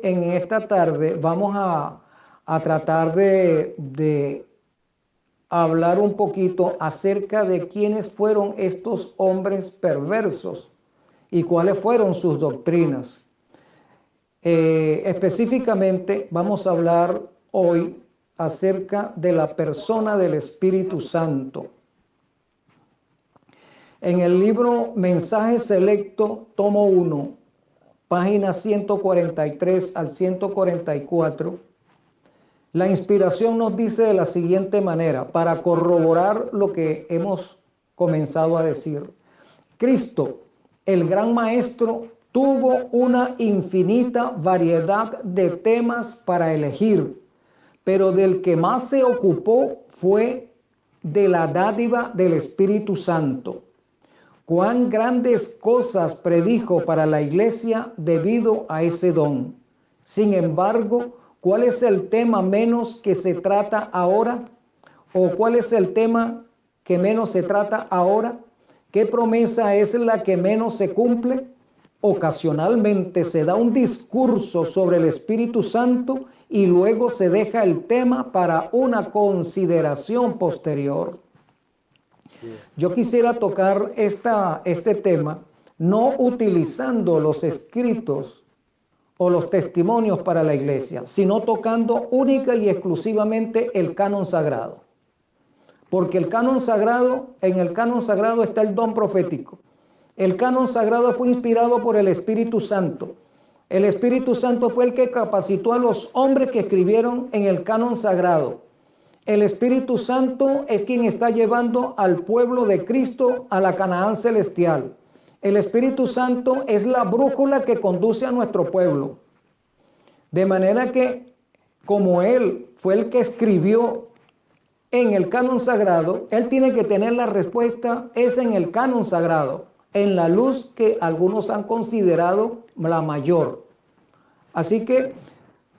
en esta tarde vamos a tratar de hablar un poquito acerca de quiénes fueron estos hombres perversos y cuáles fueron sus doctrinas. Específicamente vamos a hablar hoy acerca de la persona del Espíritu Santo. En el libro Mensaje Selecto, tomo 1, páginas 143 al 144, la inspiración nos dice de la siguiente manera, para corroborar lo que hemos comenzado a decir. Cristo, el gran maestro, tuvo una infinita variedad de temas para elegir, pero del que más se ocupó fue de la dádiva del Espíritu Santo. Cuán grandes cosas predijo para la iglesia debido a ese don. Sin embargo, ¿cuál es el tema menos que se trata ahora? ¿O cuál es el tema que menos se trata ahora? ¿Qué promesa es la que menos se cumple? Ocasionalmente se da un discurso sobre el Espíritu Santo y luego se deja el tema para una consideración posterior. Sí. Yo quisiera tocar este tema no utilizando los escritos o los testimonios para la iglesia, sino tocando única y exclusivamente el canon sagrado. Porque el canon sagrado, en el canon sagrado está el don profético. El canon sagrado fue inspirado por el Espíritu Santo. El Espíritu Santo fue el que capacitó a los hombres que escribieron en el canon sagrado. El Espíritu Santo es quien está llevando al pueblo de Cristo a la Canaán celestial. El Espíritu Santo es la brújula que conduce a nuestro pueblo. De manera que, como Él fue el que escribió en el canon sagrado, Él tiene que tener la respuesta es en el canon sagrado, en la luz que algunos han considerado la mayor. Así que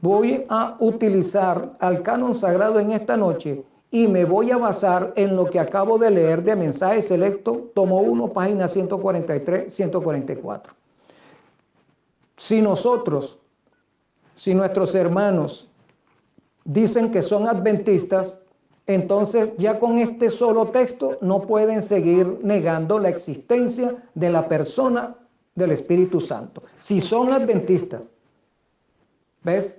voy a utilizar al canon sagrado en esta noche y me voy a basar en lo que acabo de leer de Mensaje Selecto, tomo 1, página 143, 144. Si nuestros hermanos dicen que son adventistas, entonces ya con este solo texto no pueden seguir negando la existencia de la persona del Espíritu Santo. Si son adventistas, ¿ves?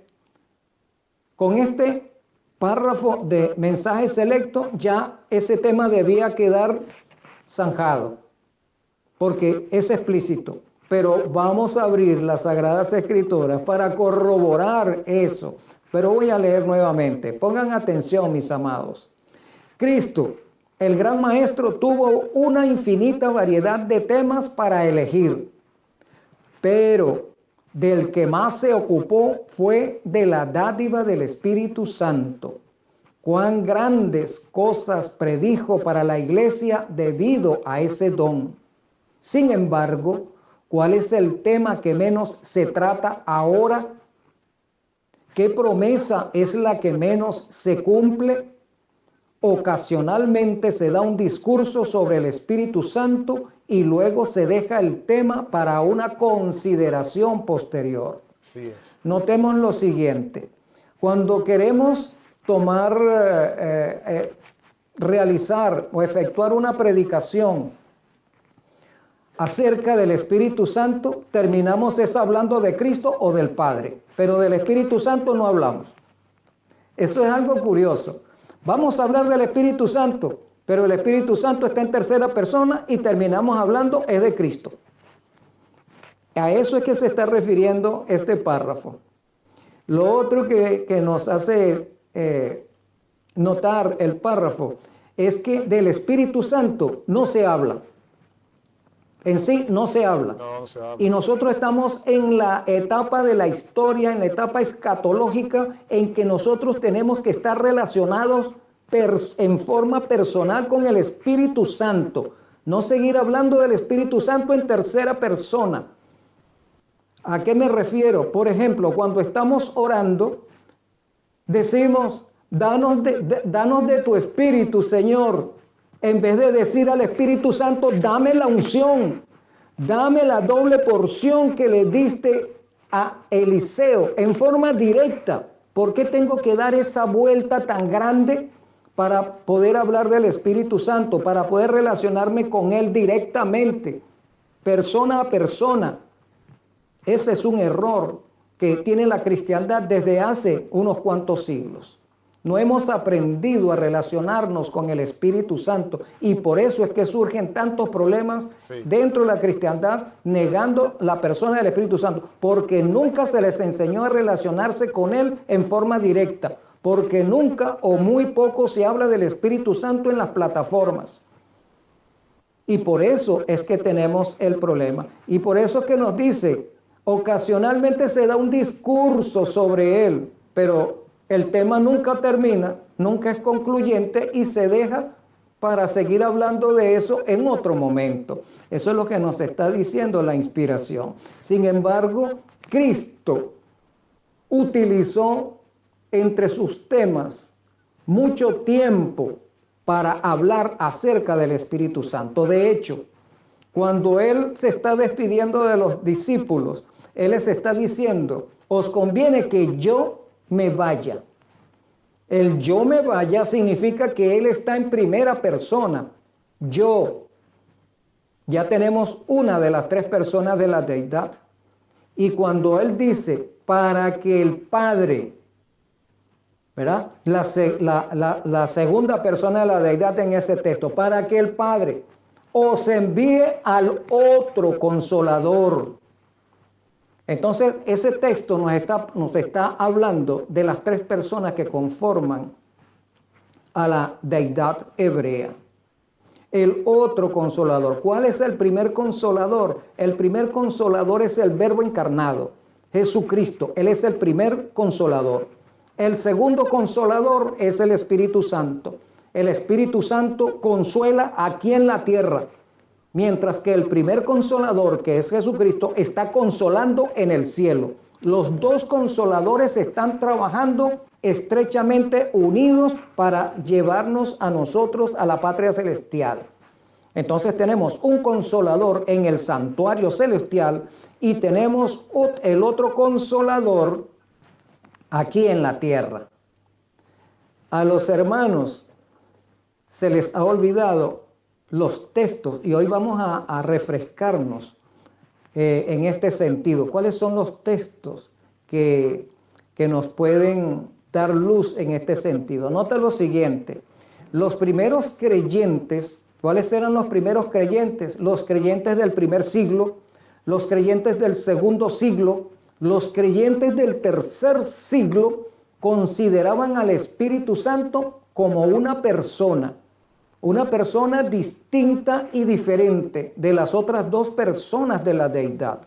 Con este párrafo de Mensaje Selecto ya ese tema debía quedar zanjado, porque es explícito. Pero vamos a abrir las Sagradas Escrituras para corroborar eso. Pero voy a leer nuevamente. Pongan atención, mis amados. Cristo, el gran maestro, tuvo una infinita variedad de temas para elegir, pero del que más se ocupó fue de la dádiva del Espíritu Santo. Cuán grandes cosas predijo para la iglesia debido a ese don. Sin embargo, ¿cuál es el tema que menos se trata ahora? ¿Qué promesa es la que menos se cumple? Ocasionalmente se da un discurso sobre el Espíritu Santo y luego se deja el tema para una consideración posterior. Así es. Notemos lo siguiente. Cuando queremos realizar o efectuar una predicación acerca del Espíritu Santo, terminamos hablando de Cristo o del Padre, pero del Espíritu Santo no hablamos. Eso es algo curioso. Vamos a hablar del Espíritu Santo, pero el Espíritu Santo está en tercera persona y terminamos hablando es de Cristo. A eso es que se está refiriendo este párrafo. Lo otro que nos hace notar el párrafo es que del Espíritu Santo no se habla. En sí no se habla. No se habla. Y nosotros estamos en la etapa de la historia, en la etapa escatológica, en que nosotros tenemos que estar relacionados en forma personal con el Espíritu Santo. No seguir hablando del Espíritu Santo en tercera persona. ¿A qué me refiero? Por ejemplo, cuando estamos orando, decimos, danos de tu Espíritu, Señor. En vez de decir al Espíritu Santo, dame la unción, dame la doble porción que le diste a Eliseo en forma directa. ¿Por qué tengo que dar esa vuelta tan grande para poder hablar del Espíritu Santo, para poder relacionarme con Él directamente, persona a persona? Ese es un error que tiene la cristiandad desde hace unos cuantos siglos. No hemos aprendido a relacionarnos con el Espíritu Santo y por eso es que surgen tantos problemas dentro de la cristiandad negando la persona del Espíritu Santo, porque nunca se les enseñó a relacionarse con Él en forma directa, porque nunca o muy poco se habla del Espíritu Santo en las plataformas. Y por eso es que tenemos el problema. Y por eso es que nos dice, ocasionalmente se da un discurso sobre Él, pero el tema nunca termina, nunca es concluyente y se deja para seguir hablando de eso en otro momento. Eso es lo que nos está diciendo la inspiración. Sin embargo, Cristo utilizó entre sus temas mucho tiempo para hablar acerca del Espíritu Santo. De hecho, cuando Él se está despidiendo de los discípulos, Él les está diciendo, os conviene que yo me vaya. El yo me vaya significa que Él está en primera persona. Yo. Ya tenemos una de las tres personas de la deidad. Y cuando Él dice, para que el Padre, ¿verdad? La segunda persona de la deidad en ese texto, para que el Padre os envíe al otro consolador. Entonces, ese texto nos está hablando de las tres personas que conforman a la deidad hebrea. El otro consolador. ¿Cuál es el primer consolador? El primer consolador es el Verbo encarnado, Jesucristo. Él es el primer consolador. El segundo consolador es el Espíritu Santo. El Espíritu Santo consuela aquí en la tierra. Mientras que el primer consolador, que es Jesucristo, está consolando en el cielo. Los dos consoladores están trabajando estrechamente unidos para llevarnos a nosotros a la patria celestial. Entonces tenemos un consolador en el santuario celestial y tenemos el otro consolador aquí en la tierra. A los hermanos se les ha olvidado los textos y hoy vamos a refrescarnos en este sentido. ¿Cuáles son los textos que nos pueden dar luz en este sentido? Nota lo siguiente. Los primeros creyentes, ¿cuáles eran los primeros creyentes? Los creyentes del primer siglo, los creyentes del segundo siglo, los creyentes del tercer siglo consideraban al Espíritu Santo como una persona distinta y diferente de las otras dos personas de la deidad.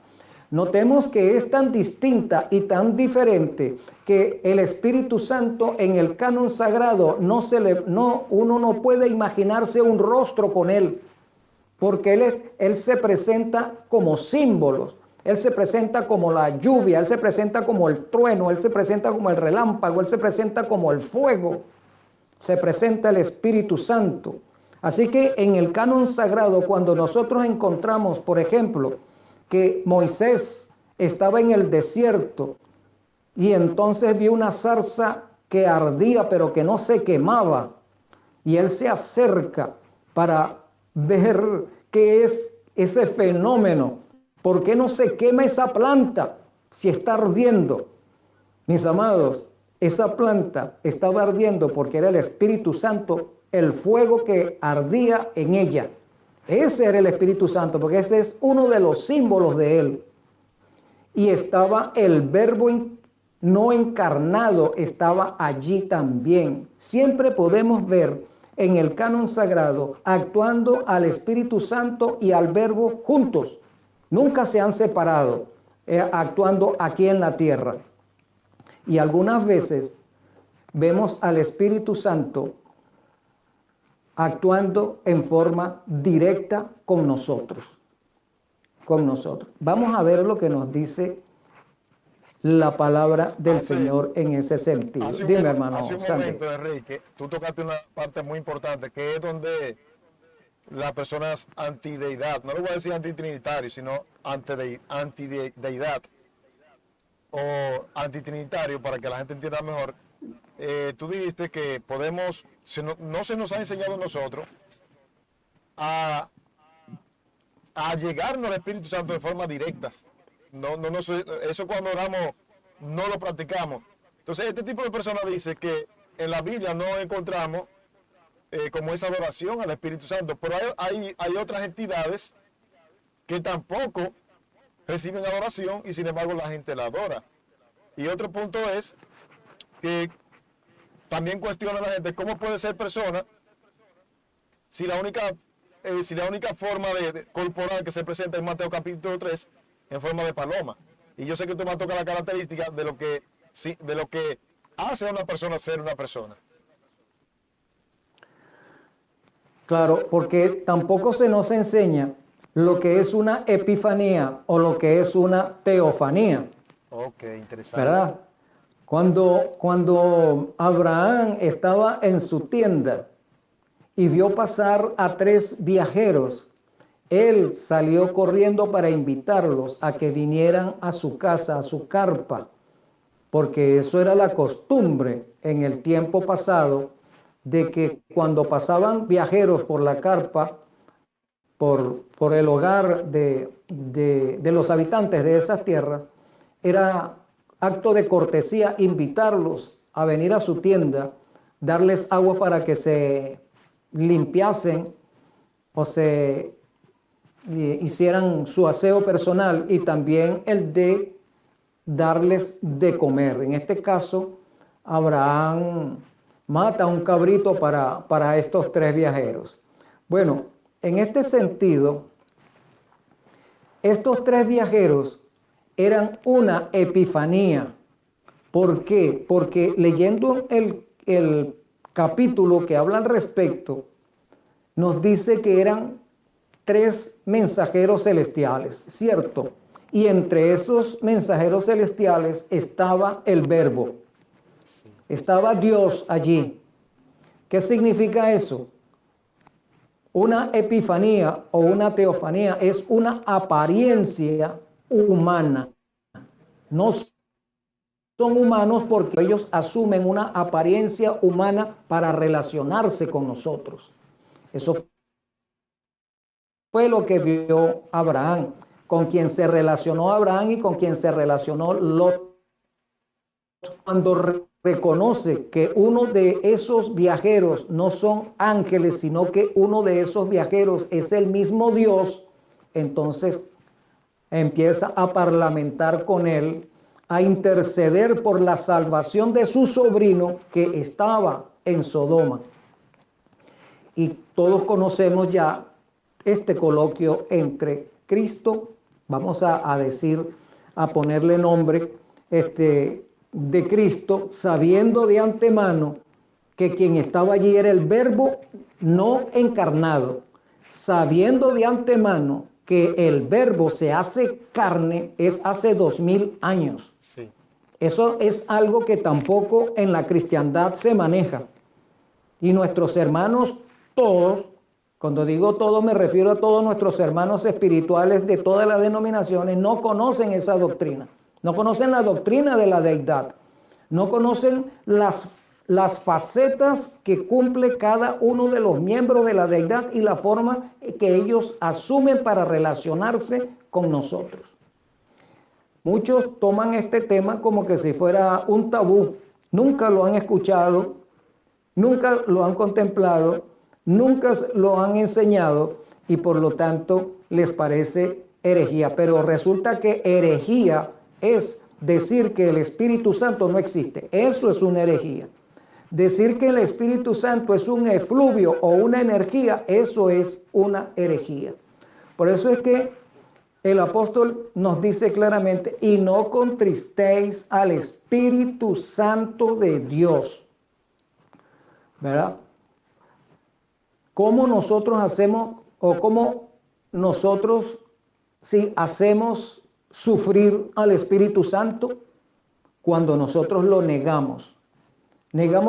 Notemos que es tan distinta y tan diferente que el Espíritu Santo en el canon sagrado uno no puede imaginarse un rostro con él, porque él se presenta como símbolos. Él se presenta como la lluvia, Él se presenta como el trueno, Él se presenta como el relámpago, Él se presenta como el fuego. Se presenta el Espíritu Santo. Así que en el canon sagrado, cuando nosotros encontramos, por ejemplo, que Moisés estaba en el desierto y entonces vio una zarza que ardía pero que no se quemaba, y él se acerca para ver qué es ese fenómeno. ¿Por qué no se quema esa planta si está ardiendo? Mis amados, esa planta estaba ardiendo porque era el Espíritu Santo, el fuego que ardía en ella. Ese era el Espíritu Santo, porque ese es uno de los símbolos de Él. Y estaba el Verbo no encarnado, estaba allí también. Siempre podemos ver en el canon sagrado actuando al Espíritu Santo y al Verbo juntos. Nunca se han separado, actuando aquí en la tierra. Y algunas veces vemos al Espíritu Santo actuando en forma directa con nosotros. Vamos a ver lo que nos dice la palabra del Señor en ese sentido. Dime, hermano. Hace un momento, Enrique, tú tocaste una parte muy importante, que es donde las personas antideidad, no le voy a decir antitrinitario, sino antideidad, o antitrinitario, para que la gente entienda mejor, tú dijiste que podemos, no se nos ha enseñado a nosotros a, a llegarnos al Espíritu Santo de forma directa. Eso cuando oramos no lo practicamos. Entonces este tipo de personas dice que en la Biblia no encontramos como esa adoración al Espíritu Santo, pero hay otras entidades que tampoco reciben adoración y sin embargo la gente la adora. Y otro punto es que también cuestiona a la gente cómo puede ser persona si la única forma corporal que se presenta en Mateo capítulo 3 en forma de paloma. Y yo sé que tú me toca la característica de lo que hace a una persona ser una persona. Claro, porque tampoco se nos enseña lo que es una epifanía o lo que es una teofanía. Ok, interesante. ¿Verdad? Cuando Abraham estaba en su tienda y vio pasar a 3 viajeros, él salió corriendo para invitarlos a que vinieran a su casa, a su carpa, porque eso era la costumbre en el tiempo pasado, de que cuando pasaban viajeros por la carpa, por el hogar de los habitantes de esas tierras, era acto de cortesía invitarlos a venir a su tienda, darles agua para que se limpiasen o se hicieran su aseo personal, y también el de darles de comer. En este caso, Abraham mata un cabrito para estos 3 viajeros. Bueno, en este sentido, estos 3 viajeros eran una epifanía. ¿Por qué? Porque leyendo el capítulo que habla al respecto, nos dice que eran 3 mensajeros celestiales, ¿cierto? Y entre esos mensajeros celestiales estaba el Verbo. Estaba Dios allí. ¿Qué significa eso? Una epifanía o una teofanía es una apariencia humana. No son humanos porque ellos asumen una apariencia humana para relacionarse con nosotros. Eso fue lo que vio Abraham, con quien se relacionó Abraham y con quien se relacionó Lot. Cuando reconoce que uno de esos viajeros no son ángeles, sino que uno de esos viajeros es el mismo Dios, entonces empieza a parlamentar con él, a interceder por la salvación de su sobrino que estaba en Sodoma. Y todos conocemos ya este coloquio entre Cristo, vamos a decir, a ponerle nombre, de Cristo, sabiendo de antemano que quien estaba allí era el Verbo no encarnado, sabiendo de antemano que el Verbo se hace carne es hace 2000 años. Sí. Eso es algo que tampoco en la cristiandad se maneja. Y nuestros hermanos todos, cuando digo todos me refiero a todos nuestros hermanos espirituales de todas las denominaciones, no conocen esa doctrina. No conocen la doctrina de la deidad. No conocen las facetas que cumple cada uno de los miembros de la deidad y la forma que ellos asumen para relacionarse con nosotros. Muchos toman este tema como que si fuera un tabú. Nunca lo han escuchado, nunca lo han contemplado, nunca lo han enseñado y por lo tanto les parece herejía. Pero resulta que herejía es decir que el Espíritu Santo no existe. Eso es una herejía. Decir que el Espíritu Santo es un efluvio o una energía, eso es una herejía. Por eso es que el apóstol nos dice claramente, y no contristéis al Espíritu Santo de Dios. ¿Verdad? ¿Cómo nosotros hacemos o cómo nosotros hacemos sufrir al Espíritu Santo? Cuando nosotros lo negamos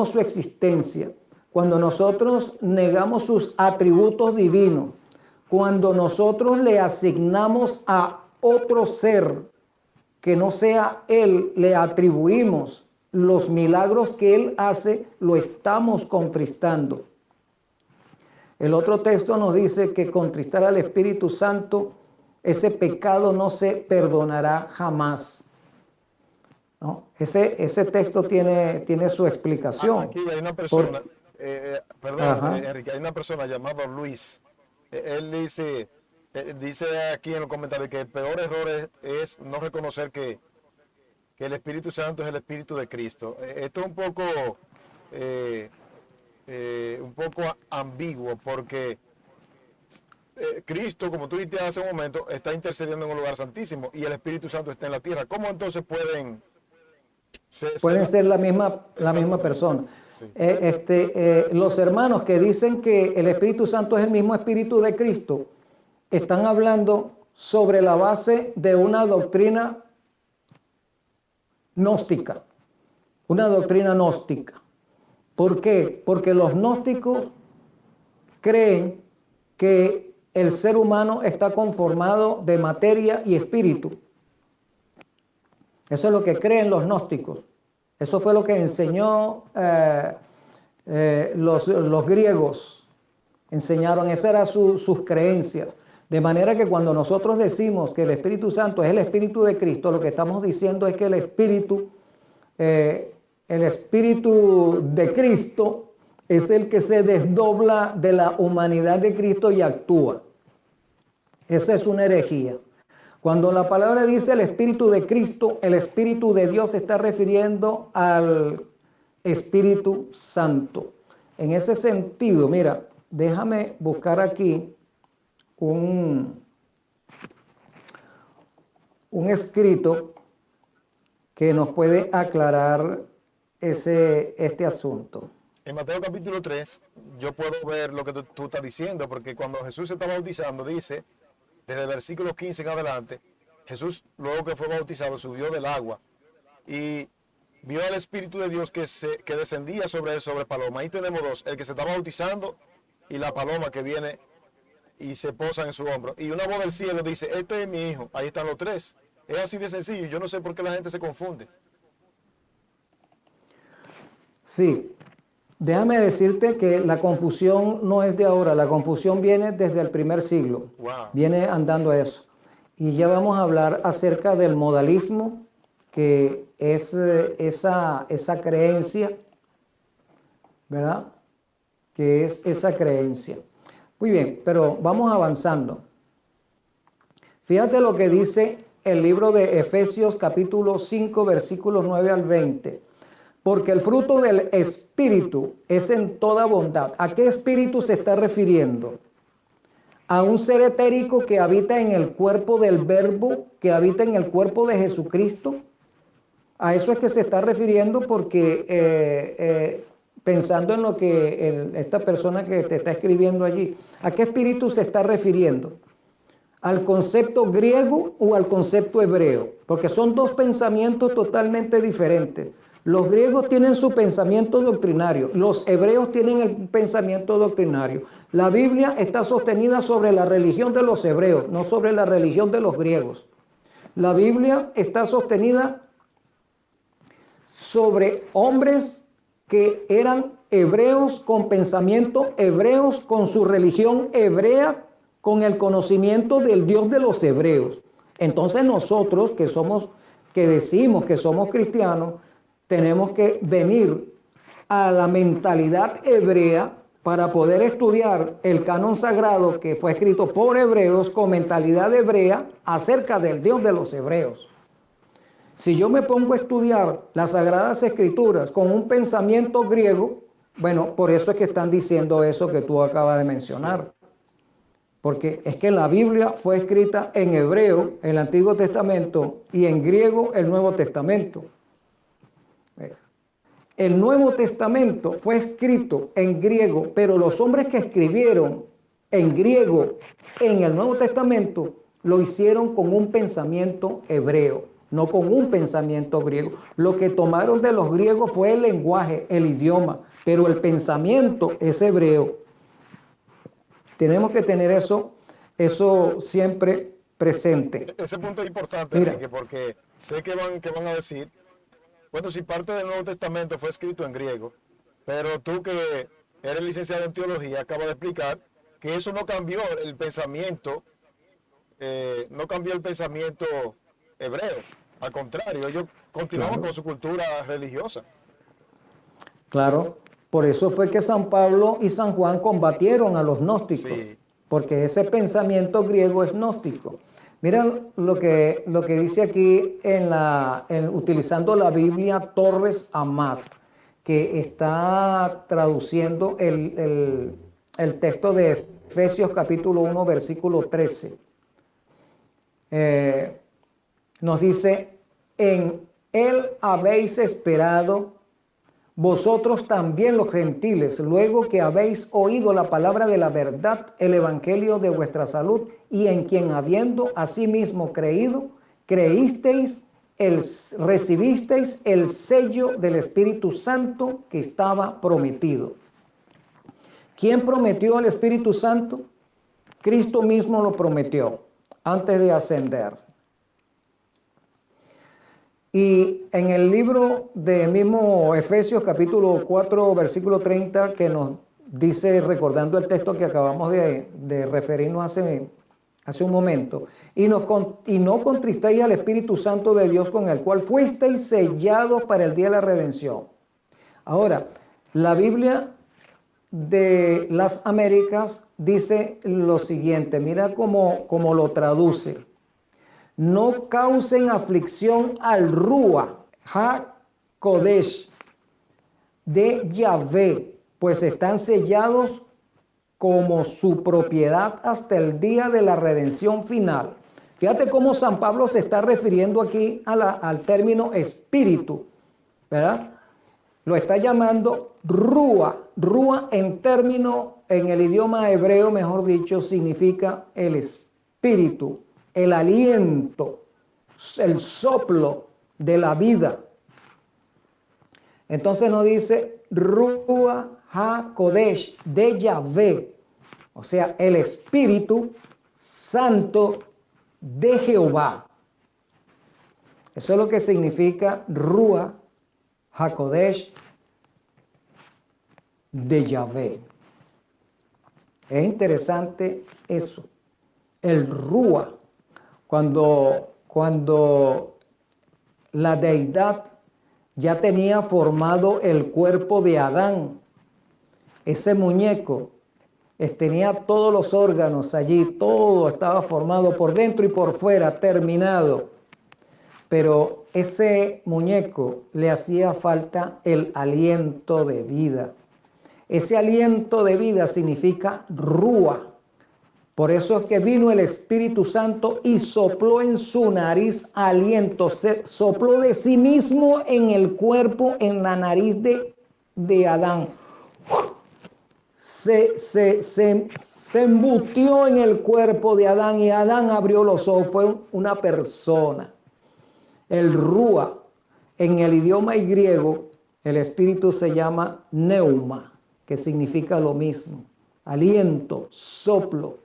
su existencia, cuando nosotros negamos sus atributos divinos, cuando nosotros le asignamos a otro ser que no sea Él, le atribuimos los milagros que Él hace, lo estamos contristando. El otro texto nos dice que contristar al Espíritu Santo, ese pecado no se perdonará jamás, ¿no? Ese texto tiene su explicación. Aquí hay una persona, Por- perdón, Ajá. Enrique, hay una persona llamada Luis. Él dice aquí en los comentarios que el peor error es no reconocer que el Espíritu Santo es el Espíritu de Cristo. Esto es un poco ambiguo porque Cristo, como tú dijiste hace un momento, está intercediendo en un lugar santísimo y el Espíritu Santo está en la tierra. ¿Cómo entonces pueden Pueden ser la misma exactamente? persona. Sí. Los hermanos que dicen que el Espíritu Santo es el mismo Espíritu de Cristo, están hablando sobre la base de una doctrina gnóstica, una doctrina gnóstica. ¿Por qué? Porque los gnósticos creen que el ser humano está conformado de materia y espíritu. Eso es lo que creen los gnósticos. Eso fue lo que enseñó los griegos. Enseñaron, esas eran sus creencias. De manera que cuando nosotros decimos que el Espíritu Santo es el Espíritu de Cristo, lo que estamos diciendo es que el Espíritu de Cristo es el que se desdobla de la humanidad de Cristo y actúa. Esa es una herejía. Cuando la palabra dice el Espíritu de Cristo, el Espíritu de Dios se está refiriendo al Espíritu Santo. En ese sentido, mira, déjame buscar aquí un escrito que nos puede aclarar este asunto. En Mateo capítulo 3, yo puedo ver lo que tú estás diciendo, porque cuando Jesús se está bautizando, dice, desde el versículo 15 en adelante, Jesús, luego que fue bautizado, subió del agua y vio al Espíritu de Dios que descendía sobre él, sobre paloma. Ahí tenemos dos, el que se está bautizando y la paloma que viene y se posa en su hombro. Y una voz del cielo dice, este es mi hijo. Ahí están los tres. Es así de sencillo. Yo no sé por qué la gente se confunde. Sí, déjame decirte que la confusión no es de ahora, la confusión viene desde el primer siglo, Wow. viene andando eso. Y ya vamos a hablar acerca del modalismo, que es esa creencia, ¿verdad? Que es esa creencia. Muy bien, pero vamos avanzando. Fíjate lo que dice el libro de Efesios capítulo 5, versículos 9 al 20. Porque el fruto del Espíritu es en toda bondad. ¿A qué espíritu se está refiriendo? A un ser etérico que habita en el cuerpo del Verbo, que habita en el cuerpo de Jesucristo. A eso es que se está refiriendo porque pensando en lo que esta persona que te está escribiendo allí, ¿a qué espíritu se está refiriendo? ¿Al concepto griego o al concepto hebreo? Porque son dos pensamientos totalmente diferentes. Los griegos tienen su pensamiento doctrinario, los hebreos tienen el pensamiento doctrinario. La Biblia está sostenida sobre la religión de los hebreos, no sobre la religión de los griegos. La Biblia está sostenida sobre hombres que eran hebreos con pensamiento hebreos, con su religión hebrea, con el conocimiento del Dios de los hebreos. Entonces nosotros que decimos que somos cristianos, tenemos que venir a la mentalidad hebrea para poder estudiar el canon sagrado que fue escrito por hebreos con mentalidad hebrea acerca del Dios de los hebreos. Si yo me pongo a estudiar las Sagradas Escrituras con un pensamiento griego, bueno, por eso es que están diciendo eso que tú acabas de mencionar. Sí. Porque es que la Biblia fue escrita en hebreo, el Antiguo Testamento, y en griego, el Nuevo Testamento. ¿Ves? El Nuevo Testamento fue escrito en griego, pero los hombres que escribieron en griego en el Nuevo Testamento lo hicieron con un pensamiento hebreo, no con un pensamiento griego. Lo que tomaron de los griegos fue el lenguaje, el idioma, pero el pensamiento es hebreo. Tenemos que tener eso siempre presente. Ese punto es importante, Mira, Enrique, porque sé que van a decir, bueno, si parte del Nuevo Testamento fue escrito en griego, pero tú que eres licenciado en teología, acabas de explicar que eso no cambió el pensamiento, no cambió el pensamiento hebreo. Al contrario, ellos continuaban claro, con su cultura religiosa. claro. Por eso fue que San Pablo y San Juan combatieron a los gnósticos, Sí, porque ese pensamiento griego es gnóstico. Mira lo que dice aquí utilizando la Biblia Torres Amat, que está traduciendo el texto de Efesios capítulo 1, versículo 13. Eh, Nos dice, en él habéis esperado vosotros también los gentiles, luego que habéis oído la palabra de la verdad, el evangelio de vuestra salud, y en quien habiendo asimismo creído, recibisteis el sello del Espíritu Santo que estaba prometido. ¿Quién prometió el Espíritu Santo? Cristo mismo lo prometió antes de ascender. Y en el libro de mismo Efesios capítulo 4 versículo 30 que nos dice, recordando el texto que acabamos de referirnos hace un momento, y no contristéis al Espíritu Santo de Dios con el cual fuisteis sellados para el día de la redención. Ahora, la Biblia de las Américas dice lo siguiente, mira cómo lo traduce. No causen aflicción al Rúa HaKodesh de Yahvé, pues están sellados como su propiedad hasta el día de la redención final. Fíjate cómo San Pablo se está refiriendo aquí al término espíritu, ¿verdad? Lo está llamando Rúa. Rúa en el idioma hebreo, mejor dicho, significa el espíritu, el aliento, el soplo de la vida. Entonces nos dice Ruach HaKodesh de Yahvé, o sea, el Espíritu Santo de Jehová. Eso es lo que significa Ruach HaKodesh de Yahvé. Es interesante eso. El Ruach, cuando la deidad ya tenía formado el cuerpo de Adán, ese muñeco tenía todos los órganos allí, todo estaba formado por dentro y por fuera, terminado. Pero ese muñeco le hacía falta el aliento de vida. Ese aliento de vida significa Rúa. Por eso es que vino el Espíritu Santo y sopló en su nariz aliento, sopló de sí mismo en el cuerpo, en la nariz de Adán. Se embutió en el cuerpo de Adán y Adán abrió los ojos, fue una persona. El Rúa, en el idioma griego, el Espíritu se llama Neuma, que significa lo mismo, aliento, soplo.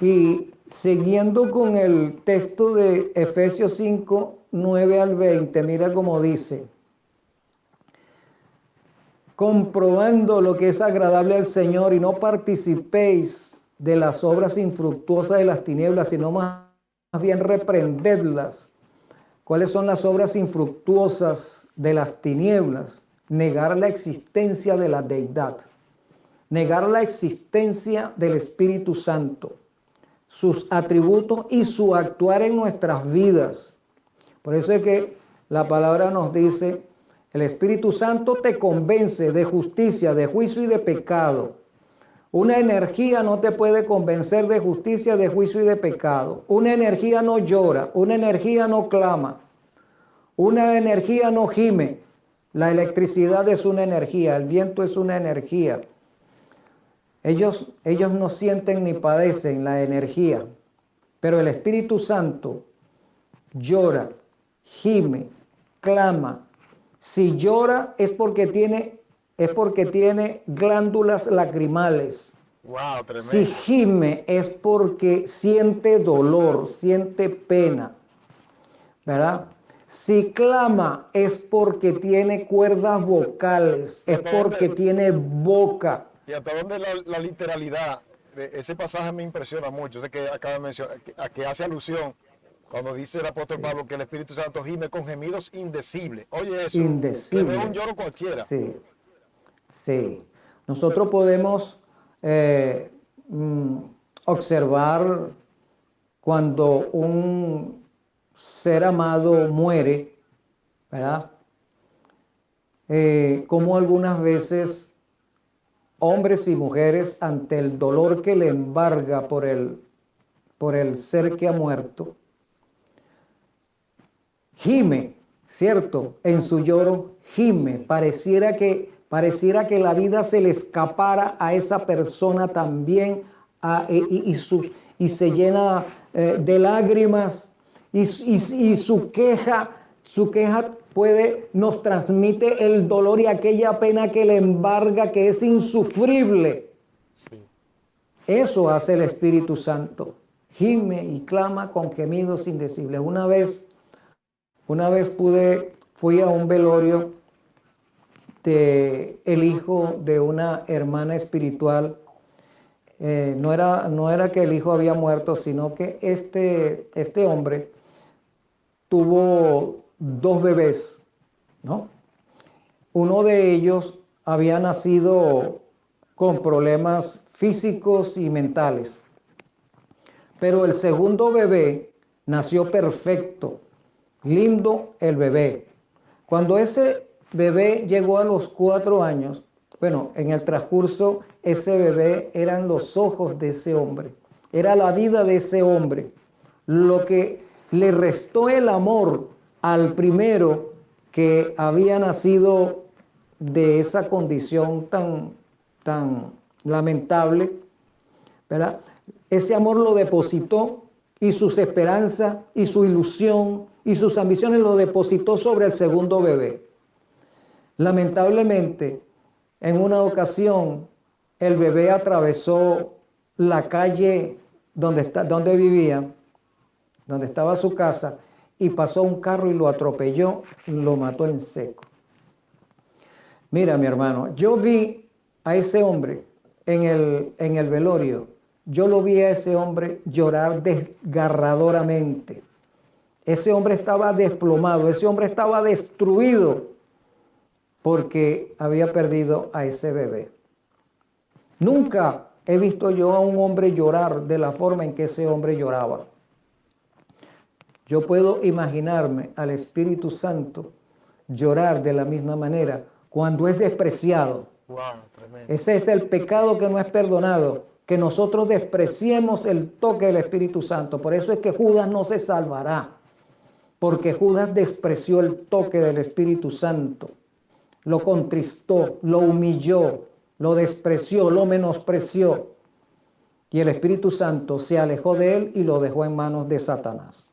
Y siguiendo con el texto de Efesios 5, 9 al 20, mira cómo dice, comprobando lo que es agradable al Señor y no participéis de las obras infructuosas de las tinieblas, sino más bien reprendedlas. ¿Cuáles son las obras infructuosas de las tinieblas? Negar la existencia de la deidad, negar la existencia del Espíritu Santo, sus atributos y su actuar en nuestras vidas. Por eso es que la palabra nos dice, el Espíritu Santo te convence de justicia, de juicio y de pecado. Una energía no te puede convencer de justicia, de juicio y de pecado. Una energía no llora, una energía no clama, una energía no gime. La electricidad es una energía, el viento es una energía. Ellos no sienten ni padecen la energía, pero el Espíritu Santo llora, gime, clama. Si llora es porque tiene glándulas lacrimales. Wow, Si tremendo. gime es porque siente dolor, siente pena, ¿verdad? Si clama es porque tiene cuerdas vocales, ¿Y es hasta dónde, porque tiene boca. y hasta dónde la literalidad de ese pasaje me impresiona mucho? Sé que acaba de mencionar, a que hace alusión cuando dice el apóstol Sí. Pablo que el Espíritu Santo gime con gemidos indecibles. Oye eso, que no es un Indecible. lloro cualquiera. Sí, sí. Nosotros podemos eh, mm, observar cuando un ser amado muere, ¿verdad? Como algunas veces hombres y mujeres ante el dolor que le embarga por el ser que ha muerto, gime, ¿cierto? En su lloro gime, pareciera que la vida se le escapara a esa persona también y se llena de lágrimas y su queja nos transmite el dolor y aquella pena que le embarga, que es insufrible. Sí. Eso hace el Espíritu Santo. Gime y clama con gemidos indecibles. Una vez fui a un velorio de el hijo de una hermana espiritual. No era que el hijo había muerto, sino que este hombre tuvo dos bebés, ¿no? Uno de ellos había nacido con problemas físicos y mentales, pero el segundo bebé nació perfecto, lindo el bebé. Cuando ese bebé llegó a los 4 años, bueno, en el transcurso, ese bebé eran los ojos de ese hombre, era la vida de ese hombre. Lo que le restó el amor al primero que había nacido de esa condición tan lamentable, ¿verdad? Ese amor lo depositó y sus esperanzas y su ilusión y sus ambiciones lo depositó sobre el segundo bebé. Lamentablemente, en una ocasión, el bebé atravesó la calle donde vivía, donde estaba su casa, y pasó un carro y lo atropelló, lo mató en seco. Mira, mi hermano, yo vi a ese hombre en el velorio. Yo lo vi a ese hombre llorar desgarradoramente. Ese hombre estaba desplomado, ese hombre estaba destruido porque había perdido a ese bebé. Nunca he visto yo a un hombre llorar de la forma en que ese hombre lloraba. Yo puedo imaginarme al Espíritu Santo llorar de la misma manera cuando es despreciado. Wow, tremendo. Ese es el pecado que no es perdonado, que nosotros despreciemos el toque del Espíritu Santo. Por eso es que Judas no se salvará, porque Judas despreció el toque del Espíritu Santo, lo contristó, lo humilló, lo despreció, lo menospreció. Y el Espíritu Santo se alejó de él y lo dejó en manos de Satanás.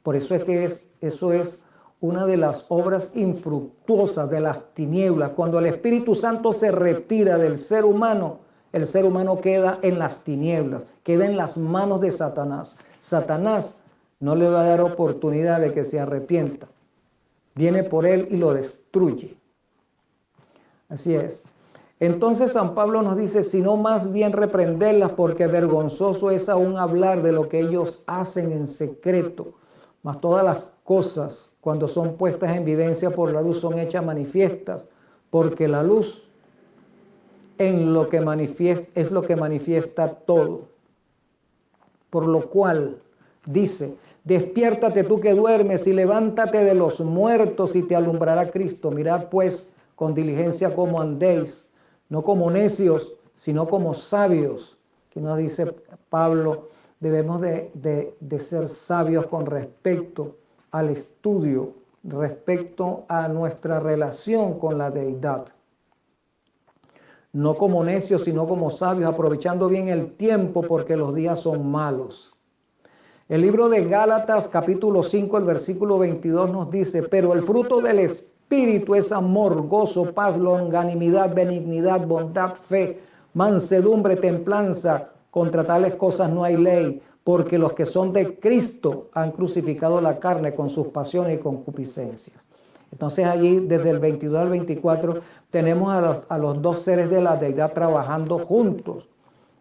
Por eso es que eso es una de las obras infructuosas de las tinieblas. Cuando el Espíritu Santo se retira del ser humano, el ser humano queda en las tinieblas, queda en las manos de Satanás. Satanás no le va a dar oportunidad de que se arrepienta. Viene por él y lo destruye. Así es. Entonces San Pablo nos dice, sino más bien reprenderlas, porque vergonzoso es aún hablar de lo que ellos hacen en secreto. Mas todas las cosas, cuando son puestas en evidencia por la luz, son hechas manifiestas, porque la luz es lo que manifiesta todo. Por lo cual dice, despiértate tú que duermes y levántate de los muertos y te alumbrará Cristo. Mirad pues con diligencia cómo andéis, no como necios, sino como sabios. Que nos dice Pablo, debemos de ser sabios con respecto al estudio, respecto a nuestra relación con la deidad. No como necios, sino como sabios, aprovechando bien el tiempo porque los días son malos. El libro de Gálatas, capítulo 5, el versículo 22 nos dice, pero el fruto del Espíritu es amor, gozo, paz, longanimidad, benignidad, bondad, fe, mansedumbre, templanza. Contra tales cosas no hay ley, porque los que son de Cristo han crucificado la carne con sus pasiones y concupiscencias. Entonces allí, desde el 22 al 24, tenemos a los dos seres de la deidad trabajando juntos.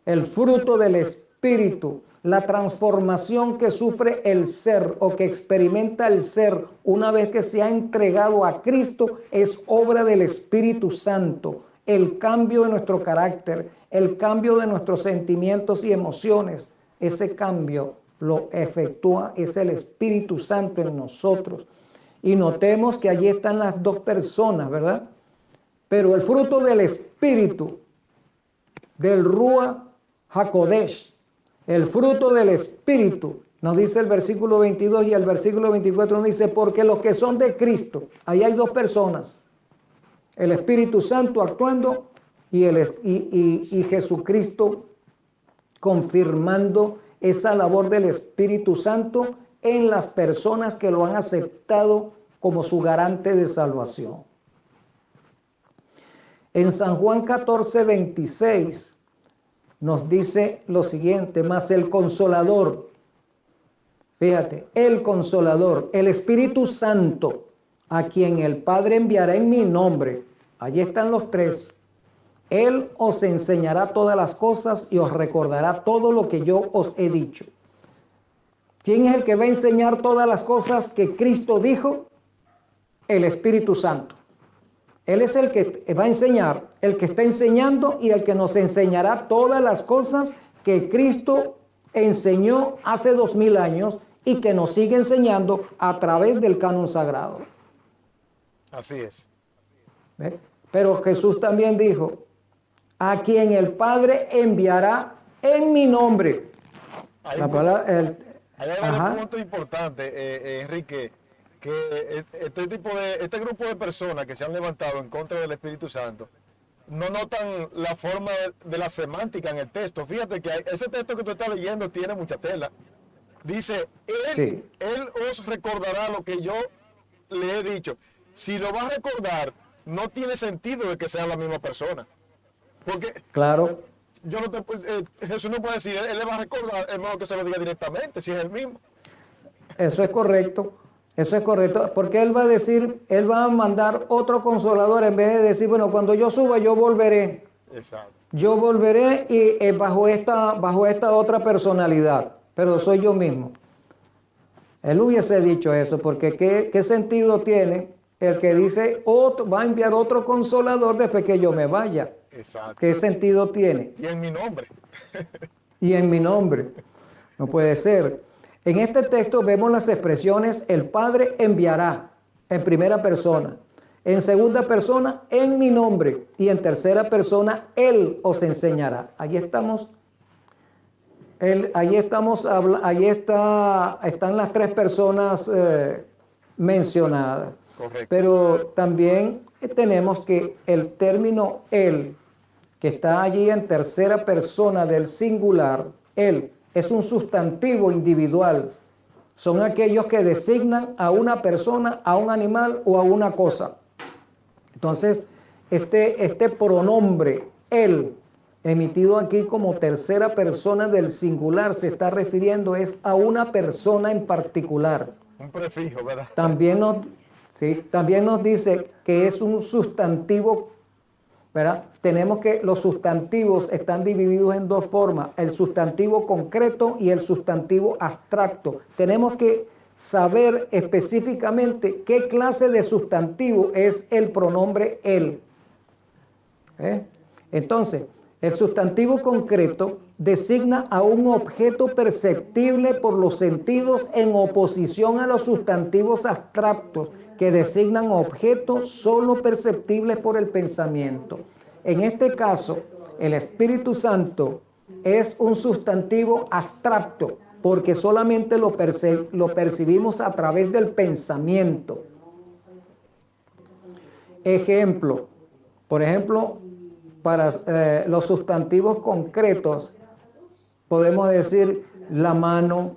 El fruto del Espíritu, la transformación que sufre el ser o que experimenta el ser una vez que se ha entregado a Cristo, es obra del Espíritu Santo. El cambio de nuestro carácter, el cambio de nuestros sentimientos y emociones, ese cambio lo efectúa, es el Espíritu Santo en nosotros. Y notemos que allí están las dos personas, ¿verdad? Pero el fruto del Espíritu, del Ruach HaKodesh, el fruto del Espíritu, nos dice el versículo 22 y el versículo 24 nos dice, porque los que son de Cristo, ahí hay dos personas, el Espíritu Santo actuando y Jesucristo confirmando esa labor del Espíritu Santo en las personas que lo han aceptado como su garante de salvación. En San Juan 14, 26 nos dice lo siguiente, más el Consolador, fíjate, el Consolador, el Espíritu Santo, a quien el Padre enviará en mi nombre, allí están los tres, Él os enseñará todas las cosas y os recordará todo lo que yo os he dicho. ¿Quién es el que va a enseñar todas las cosas que Cristo dijo? El Espíritu Santo. Él es el que va a enseñar, el que está enseñando y el que nos enseñará todas las cosas que Cristo enseñó hace 2000 años y que nos sigue enseñando a través del canon sagrado. Así es. ¿Ve? Pero Jesús también dijo, a quien el Padre enviará en mi nombre. Hay un punto importante, Enrique, que este grupo de personas que se han levantado en contra del Espíritu Santo no notan la forma de la semántica en el texto. Fíjate que ese texto que tú estás leyendo tiene mucha tela. Dice, él os recordará lo que yo le he dicho. Si lo va a recordar, no tiene sentido de que sea la misma persona. Porque claro, Jesús no puede decir, él le va a recordar, es mejor que se lo diga directamente, si es el mismo. Eso es correcto, porque Él va a decir, Él va a mandar otro consolador en vez de decir, bueno, cuando yo suba yo volveré. Exacto. Yo volveré y bajo esta otra personalidad, pero soy yo mismo. Él hubiese dicho eso, porque ¿qué sentido tiene el que dice, va a enviar otro consolador después que yo me vaya? Exacto. ¿Qué sentido tiene? Y en mi nombre. Y en mi nombre. No puede ser. En este texto vemos las expresiones el Padre enviará en primera persona, en segunda persona en mi nombre y en tercera persona Él os enseñará. Están las tres personas mencionadas. Correcto. Pero también tenemos que el término Él, que está allí en tercera persona del singular, Él, es un sustantivo individual. Son aquellos que designan a una persona, a un animal o a una cosa. Entonces, este pronombre, Él, emitido aquí como tercera persona del singular, se está refiriendo a una persona en particular. Un prefijo, ¿verdad? También nos dice que es un sustantivo, ¿verdad? Tenemos que los sustantivos están divididos en dos formas, el sustantivo concreto y el sustantivo abstracto. Tenemos que saber específicamente qué clase de sustantivo es el pronombre él. Entonces, el sustantivo concreto designa a un objeto perceptible por los sentidos en oposición a los sustantivos abstractos que designan objetos solo perceptibles por el pensamiento. En este caso, el Espíritu Santo es un sustantivo abstracto porque solamente lo percibimos a través del pensamiento. Por ejemplo, para los sustantivos concretos, podemos decir la mano,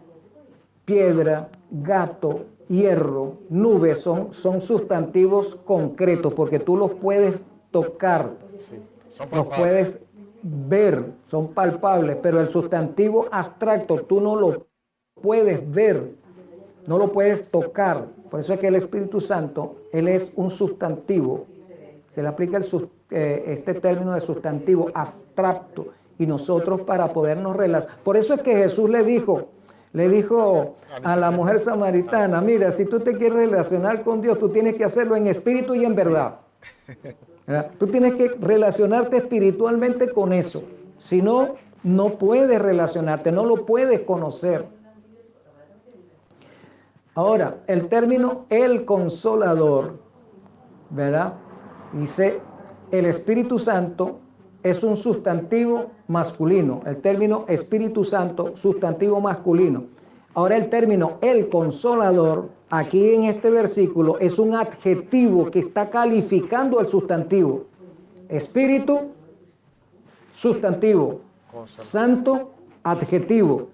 piedra, gato, hierro, nube, son sustantivos concretos porque tú los puedes tocar, sí, son los puedes ver, son palpables, pero el sustantivo abstracto tú no lo puedes ver, no lo puedes tocar. Por eso es que el Espíritu Santo, Él es un sustantivo. Se le aplica este término de sustantivo abstracto. Y nosotros para podernos relacionar. Por eso es que Jesús le dijo a la mujer samaritana, mira, si tú te quieres relacionar con Dios, tú tienes que hacerlo en espíritu y en verdad. ¿Verdad? Tú tienes que relacionarte espiritualmente con eso. Si no, no puedes relacionarte, no lo puedes conocer. Ahora, el término el consolador, ¿verdad? Dice, el Espíritu Santo es un sustantivo masculino. El término Espíritu Santo, sustantivo masculino. Ahora el término el consolador, aquí en este versículo, es un adjetivo que está calificando al sustantivo. Espíritu, sustantivo. Santo, adjetivo.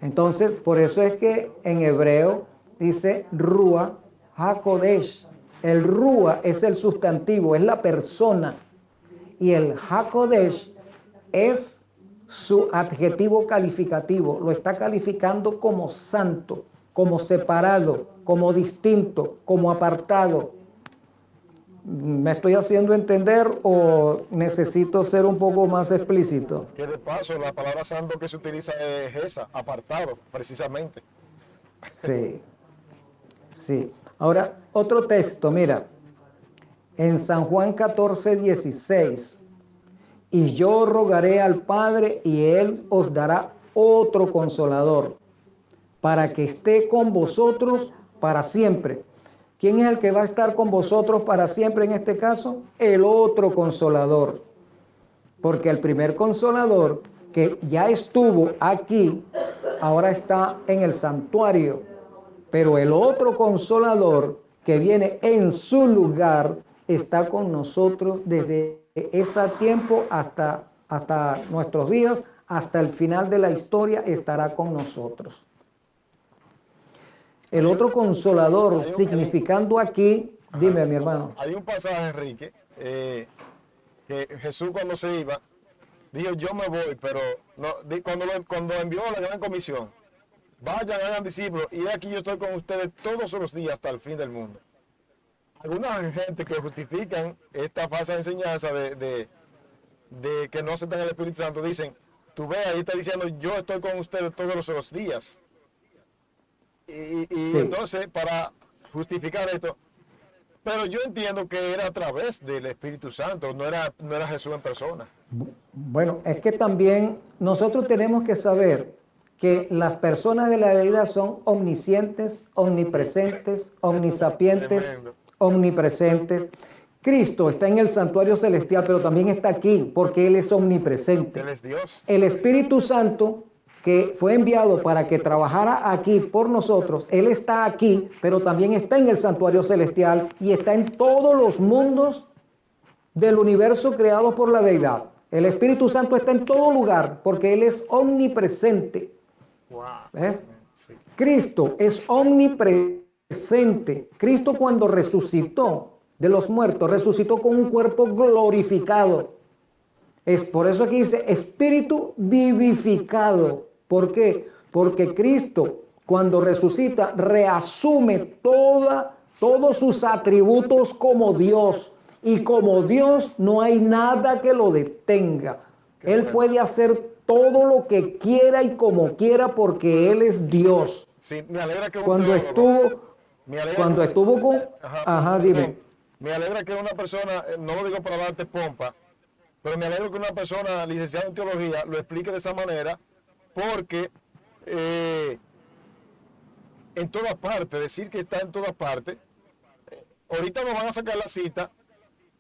Entonces, por eso es que en hebreo dice Rúa HaKodesh. El Rúa es el sustantivo, es la persona. Y el HaKodesh es su adjetivo calificativo. Lo está calificando como santo, como separado, como distinto, como apartado. ¿Me estoy haciendo entender o necesito ser un poco más explícito? Que de paso, la palabra santo que se utiliza es esa, apartado, precisamente. Sí, sí. Ahora, otro texto, mira. En San Juan 14:16, y yo rogaré al Padre y Él os dará otro consolador, para que esté con vosotros para siempre. ¿Quién es el que va a estar con vosotros para siempre en este caso? El otro consolador. Porque el primer consolador que ya estuvo aquí, ahora está en el santuario. Pero el otro consolador que viene en su lugar está con nosotros desde ese tiempo hasta nuestros días, hasta el final de la historia estará con nosotros. El otro consolador, significando aquí, dime mi hermano. Hay un pasaje, Enrique, que Jesús cuando se iba, dijo, yo me voy, pero no, cuando envió a la gran comisión, vayan, hagan discípulos, y aquí yo estoy con ustedes todos los días hasta el fin del mundo. Alguna gente que justifican esta falsa enseñanza de que no aceptan el Espíritu Santo, dicen, tú ves, ahí está diciendo, yo estoy con ustedes todos los días. Y sí. Entonces, para justificar esto, pero yo entiendo que era a través del Espíritu Santo, no era Jesús en persona. Bueno, es que también nosotros tenemos que saber que las personas de la deidad son omniscientes, omnipresentes, omnisapientes, omnipresentes. Cristo está en el santuario celestial, pero también está aquí porque Él es omnipresente. Él es Dios. El Espíritu Santo, que fue enviado para que trabajara aquí por nosotros, Él está aquí, pero también está en el santuario celestial y está en todos los mundos del universo creado por la deidad. El Espíritu Santo está en todo lugar porque Él es omnipresente. ¿Ves? Sí. Cristo es omnipresente. Cristo cuando resucitó de los muertos, resucitó con un cuerpo glorificado. Es por eso aquí dice espíritu vivificado. ¿Por qué? Porque Cristo cuando resucita reasume todos sus atributos como Dios. Y como Dios no hay nada que lo detenga. Él puede hacer todo lo que quiera y como quiera porque Él es Dios. Sí, me alegra que cuando estuvo con... Ajá, dime. Me alegra que una persona, no lo digo para darte pompa, pero me alegra que una persona licenciada en teología lo explique de esa manera, porque en todas partes, decir que está en todas partes, ahorita nos van a sacar la cita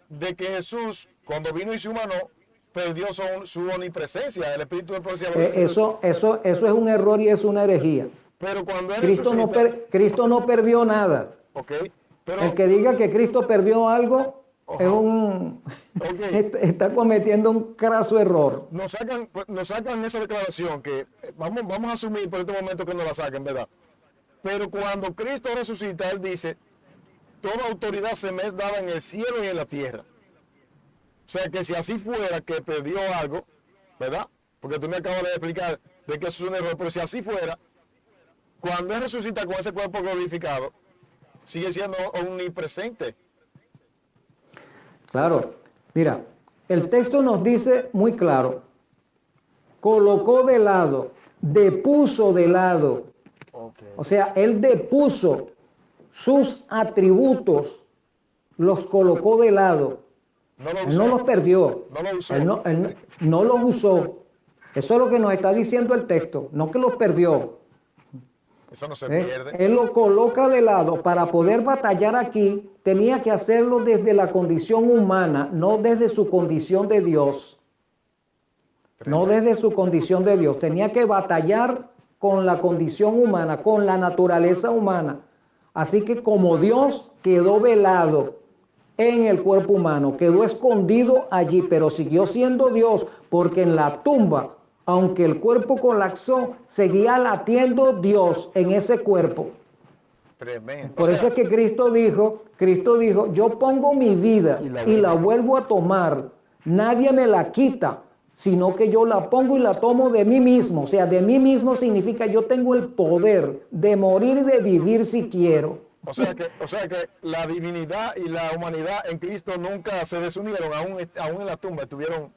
de que Jesús, cuando vino y se humanó, perdió su omnipresencia, el espíritu de profecía. Eso es un error y es una herejía. Pero cuando Cristo no perdió nada. Okay, pero, el que diga que Cristo perdió algo está cometiendo un craso error. Nos sacan esa declaración que vamos a asumir por este momento que no la saquen, ¿verdad? Pero cuando Cristo resucita, Él dice, toda autoridad se me es dada en el cielo y en la tierra. O sea que si así fuera que perdió algo, ¿verdad? Porque tú me acabas de explicar de que eso es un error, pero si así fuera, cuando Él resucita con ese cuerpo glorificado, sigue siendo omnipresente. Claro, mira, el texto nos dice muy claro, colocó de lado, depuso de lado, Okay. o sea, él depuso sus atributos, los colocó de lado. No lo Él usó. no los perdió, No lo usó. él no los usó. Eso es lo que nos está diciendo el texto, no que los perdió. Eso no se pierde. Él lo coloca de lado. Para poder batallar aquí, tenía que hacerlo desde la condición humana, no desde su condición de Dios. No desde su condición de Dios. Tenía que batallar con la condición humana, con la naturaleza humana. Así que como Dios quedó velado en el cuerpo humano, quedó escondido allí, pero siguió siendo Dios, porque en la tumba, aunque el cuerpo colapsó, seguía latiendo Dios en ese cuerpo. Tremendo. Por eso es que Cristo dijo, yo pongo mi vida y la vuelvo a tomar. Nadie me la quita, sino que yo la pongo y la tomo de mí mismo. O sea, de mí mismo significa yo tengo el poder de morir y de vivir si quiero. O sea que la divinidad y la humanidad en Cristo nunca se desunieron, aún en la tumba estuvieron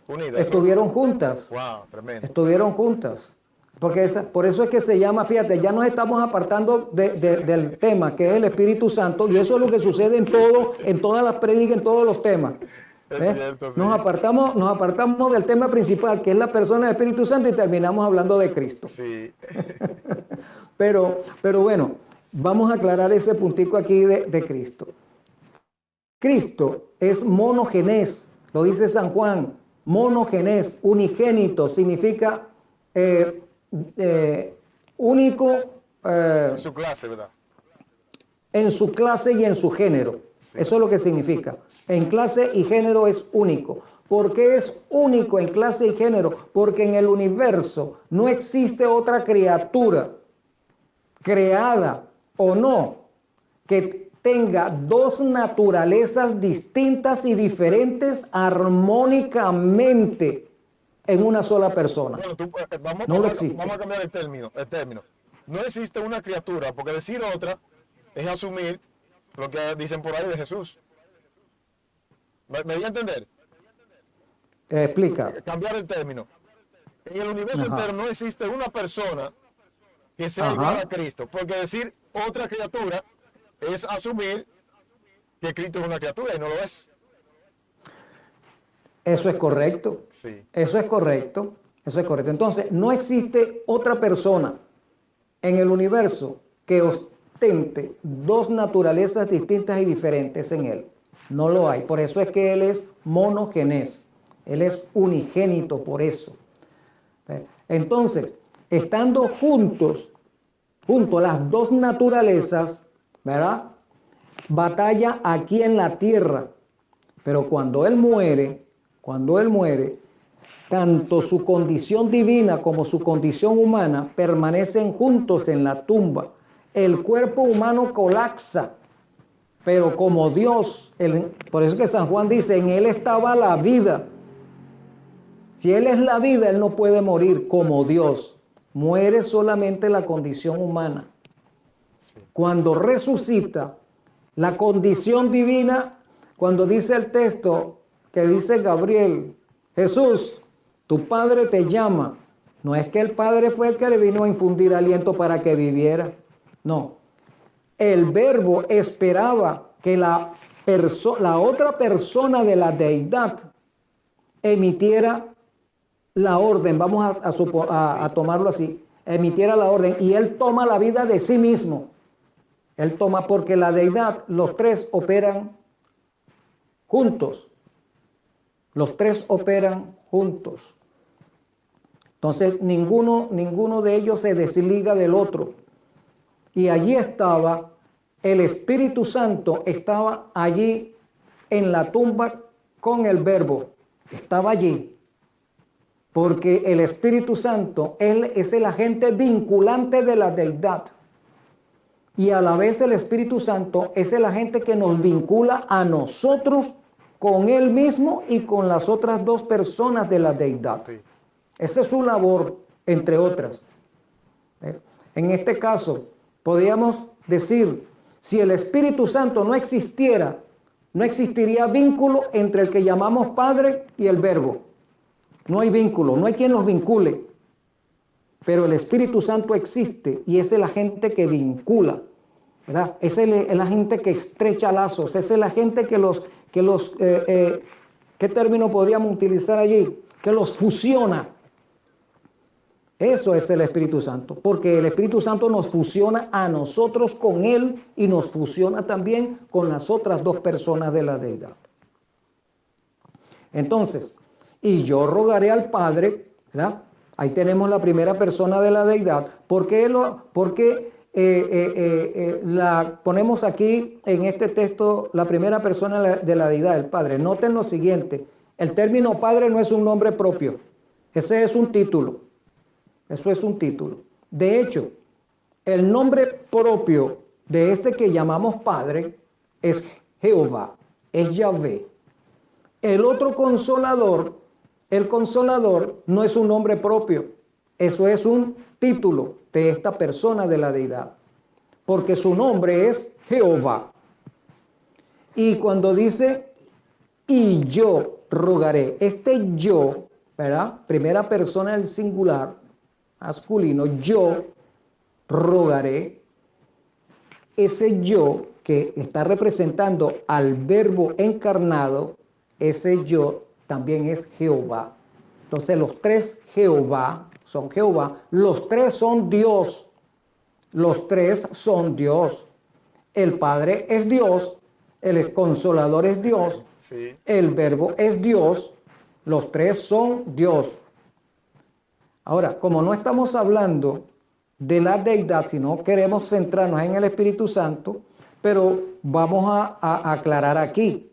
unidas. Estuvieron juntas. Wow, tremendo. Estuvieron juntas. Porque por eso es que se llama, fíjate, ya nos estamos apartando del tema que es el Espíritu Santo, y eso es lo que sucede en todas las prédicas, en todos los temas. Es cierto, sí. Nos apartamos del tema principal, que es la persona del Espíritu Santo, y terminamos hablando de Cristo. Sí. Pero bueno, vamos a aclarar ese puntico aquí de Cristo. Cristo es monogenés, lo dice San Juan, monogenés, unigénito, significa único En su clase, ¿verdad? en su clase y en su género. Sí. Eso es lo que significa. En clase y género es único. ¿Por qué es único en clase y género? Porque en el universo no existe otra criatura, creada o no, que tenga dos naturalezas distintas y diferentes armónicamente en una sola persona. Bueno, vamos a cambiar el término. No existe una criatura, porque decir otra es asumir lo que dicen por ahí de Jesús. ¿Me di a entender? Explica. Cambiar el término. En el universo entero no existe una persona que sea igual a Cristo, porque decir otra criatura es asumir que Cristo es una criatura y no lo es. Eso es correcto. Sí. Eso es correcto. Entonces, no existe otra persona en el universo que ostente dos naturalezas distintas y diferentes en él. No lo hay. Por eso es que él es monogenés. Él es unigénito por eso. Entonces, estando juntos las dos naturalezas, ¿verdad? Batalla aquí en la tierra. Pero cuando él muere, tanto su condición divina como su condición humana permanecen juntos en la tumba. El cuerpo humano colapsa, pero como Dios, por eso que San Juan dice, en él estaba la vida. Si él es la vida, él no puede morir como Dios. Muere solamente la condición humana. Cuando resucita, la condición divina, cuando dice el texto que dice Gabriel, Jesús, tu Padre te llama. No es que el Padre fue el que le vino a infundir aliento para que viviera. No. El Verbo esperaba que la otra persona de la deidad emitiera la orden, vamos a tomarlo así, emitiera la orden, y él toma la vida de sí mismo. Él toma, porque la deidad, los tres operan juntos. Los tres operan juntos. Entonces, ninguno de ellos se desliga del otro. Y allí estaba, el Espíritu Santo estaba allí en la tumba con el Verbo. Estaba allí. Porque el Espíritu Santo, él es el agente vinculante de la deidad. Y a la vez el Espíritu Santo es el agente que nos vincula a nosotros con Él mismo y con las otras dos personas de la deidad. Sí. Esa es su labor, entre otras. En este caso, podríamos decir, si el Espíritu Santo no existiera, no existiría vínculo entre el que llamamos Padre y el Verbo. No hay vínculo, no hay quien los vincule. Pero el Espíritu Santo existe y esa es la gente que vincula, ¿verdad? Esa es la gente que estrecha lazos, esa es la gente ¿qué término podríamos utilizar allí? Que los fusiona. Eso es el Espíritu Santo, porque el Espíritu Santo nos fusiona a nosotros con Él y nos fusiona también con las otras dos personas de la deidad. Entonces, y yo rogaré al Padre, ¿verdad? Ahí tenemos la primera persona de la deidad. ¿Por qué la ponemos aquí en este texto la primera persona de la deidad, el Padre? Noten lo siguiente, el término Padre no es un nombre propio, ese es un título. Eso es un título. De hecho, el nombre propio de este que llamamos Padre es Jehová, es Yahvé. El otro consolador, el consolador no es un nombre propio, eso es un título de esta persona de la deidad, porque su nombre es Jehová. Y cuando dice, y yo rogaré, este yo, ¿verdad? Primera persona del singular, masculino, yo rogaré, ese yo que está representando al Verbo encarnado, ese yo también es Jehová. Entonces los tres Jehová son Jehová, los tres son Dios, los tres son Dios. El Padre es Dios, el Consolador es Dios, Sí. el Verbo es Dios, los tres son Dios. Ahora, como no estamos hablando de la deidad, sino queremos centrarnos en el Espíritu Santo, pero vamos a aclarar aquí.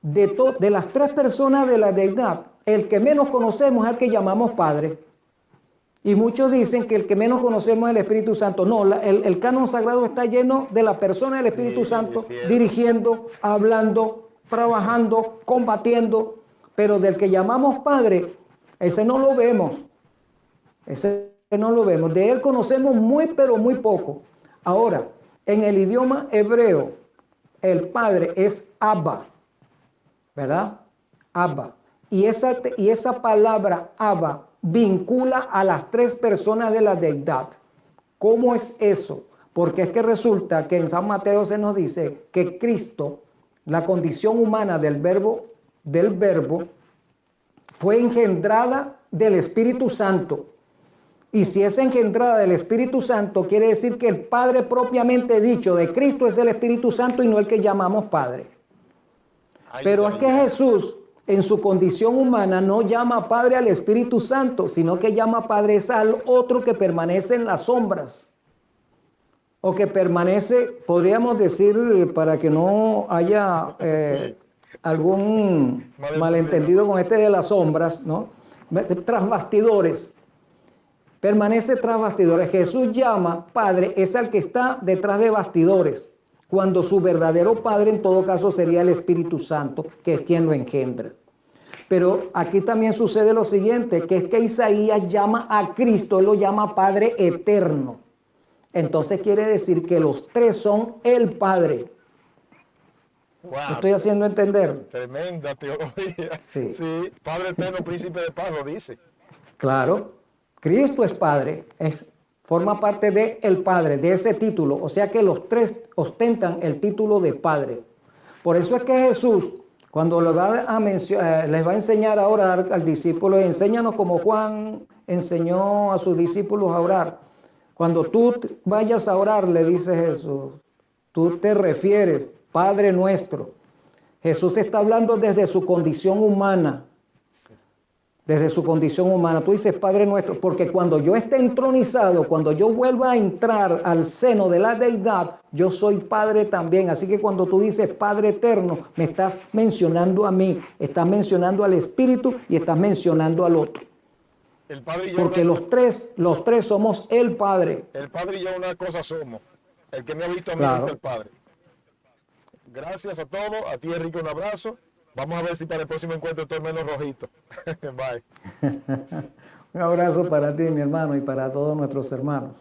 De las tres personas de la deidad, el que menos conocemos es el que llamamos Padre. Y muchos dicen que el que menos conocemos es el Espíritu Santo. No, el canon sagrado está lleno de la persona del Espíritu Santo, dirigiendo, hablando, trabajando, combatiendo. Pero del que llamamos Padre, ese no lo vemos. Ese no lo vemos. De él conocemos muy, pero muy poco. Ahora, en el idioma hebreo, el Padre es Abba, ¿verdad? Abba. Y esa palabra Abba vincula a las tres personas de la deidad. ¿Cómo es eso? Porque es que resulta que en San Mateo se nos dice que Cristo, la condición humana del verbo, fue engendrada del Espíritu Santo. Y si es engendrada del Espíritu Santo, quiere decir que el Padre propiamente dicho de Cristo es el Espíritu Santo y no el que llamamos Padre. Pero es que Jesús, en su condición humana, no llama Padre al Espíritu Santo, sino que llama Padre al otro que permanece en las sombras. O que permanece, podríamos decir, para que no haya algún malentendido con este de las sombras, ¿no? Tras bastidores. Permanece tras bastidores. Jesús llama Padre, es al que está detrás de bastidores, cuando su verdadero Padre en todo caso sería el Espíritu Santo, que es quien lo engendra. Pero aquí también sucede lo siguiente, que es que Isaías llama a Cristo, él lo llama Padre eterno. Entonces quiere decir que los tres son el Padre. Wow. ¿Me estoy haciendo entender? Tremenda teología. Sí. Sí, Padre eterno, príncipe de paz, lo dice. Claro, Cristo es Padre, forma parte de el Padre, de ese título. O sea que los tres ostentan el título de Padre. Por eso es que Jesús, cuando les va a enseñar a orar al discípulo, enséñanos como Juan enseñó a sus discípulos a orar. Cuando tú vayas a orar, le dice Jesús, tú te refieres, Padre nuestro. Jesús está hablando desde su condición humana. Desde su condición humana. Tú dices Padre nuestro, porque cuando yo esté entronizado, cuando yo vuelva a entrar al seno de la deidad, yo soy Padre también. Así que cuando tú dices Padre eterno, me estás mencionando a mí, estás mencionando al Espíritu y estás mencionando al otro. El Padre y yo porque los tres somos el Padre. El Padre y yo una cosa somos. El que me ha visto a mí, Claro. ha visto al Padre. Gracias a todos. A ti, Enrique, un abrazo. Vamos a ver si para el próximo encuentro estoy menos rojito. Bye. Un abrazo para ti, mi hermano, y para todos nuestros hermanos.